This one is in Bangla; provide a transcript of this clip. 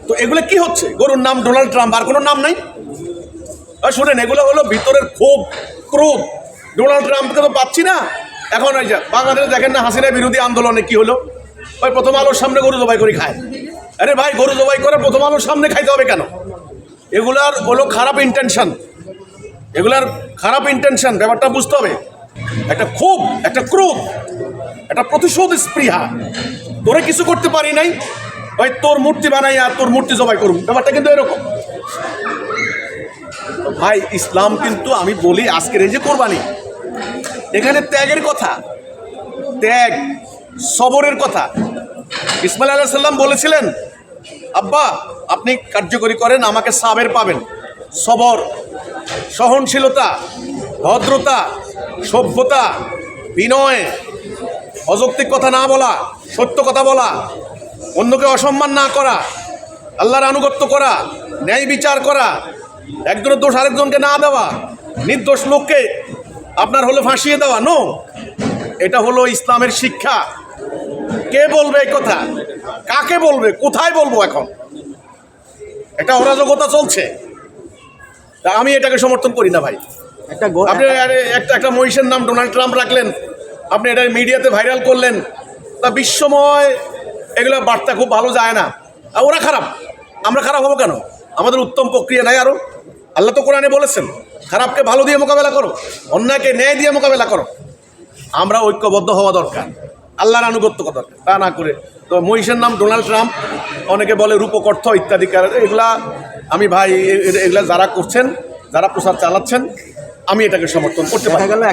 তো এগুলো কি হচ্ছে? গরুর নাম ডোনাল্ড ট্রাম্প, আর কোনো নাম নাই। শুনেন, এগুলো হলো ভিতরের খুব ক্রোধ। ডোনাল্ড ট্রাম্পকে তো পাচ্ছি না। এখন ওই যে বাংলাদেশে দেখেন না, হাসিনা বিরোধী আন্দোলনে কি হলো? ওই প্রথম আলোর সামনে গরু জবাই করে খায়। আরে ভাই, গরু জবাই করে প্রথম আলোর সামনে খাইতে হবে কেন? এগুলার হলো খারাপ ইন্টেনশন, এগুলার খারাপ ইন্টেনশন, ব্যাপারটা বুঝতে হবে। একটা ক্ষোভ, একটা ক্রোধ, একটা প্রতিশোধ স্পৃহা। তোরে কিছু করতে পারি নাই, ওই তোর মূর্তি বানাইয়া তোর মূর্তি জবাই করুন, ব্যাপারটা কিন্তু এরকম। ভাই, ইসলাম কিন্তু আমি বলি আজকের এই যে কোরবানি, এখানে ত্যাগের কথা, ত্যাগ সবরের কথা। ইসমাইল আলাইহিস সালাম বলেছিলেন, আব্বা আপনি কার্যকরী করেন, আমাকে সাবের পাবেন। সবর, সহনশীলতা, ভদ্রতা, সভ্যতা, বিনয়, অযৌক্তিক কথা না বলা, সত্য কথা বলা, অন্যকে অসম্মান না করা, আল্লাহর আনুগত্য করা, ন্যায় বিচার করা, একজনের দোষ আরেকজনকে না দেওয়া, নির্দোষ লোককে আপনার হলো ফাঁসিয়ে দেওয়া। নো, এটা হলো ইসলামের শিক্ষা। কে বলবে এই কথা? কাকে বলবে? কোথায় বলবো? এখন একটা অরাজকতা চলছে, তা আমি এটাকে সমর্থন করি না ভাই। আপনি একটা মহিষের নাম ডোনাল্ড ট্রাম্প রাখলেন, আপনি এটা মিডিয়াতে ভাইরাল করলেন, তা বিশ্বময় এগুলো বার্তা খুব ভালো যায় না। আর ওরা খারাপ, আমরা খারাপ হবো কেন? আমাদের উত্তম প্রক্রিয়া নাই আরও? আল্লাহ তো কোরআনে বলেছেন, খারাপকে ভালো দিয়ে মোকাবেলা করো, অন্যায়কে ন্যায় দিয়ে মোকাবেলা করো। আমরা ঐক্যবদ্ধ হওয়া দরকার, আল্লাহর আনুগত্য দরকার, তা না করে তো মহিষের নাম ডোনাল্ড ট্রাম্প, অনেকে বলে রূপকর্থ ইত্যাদি, এগুলা আমি ভাই, এগুলা যারা করছেন, যারা প্রচার চালাচ্ছেন, আমি এটাকে সমর্থন করতে পারি।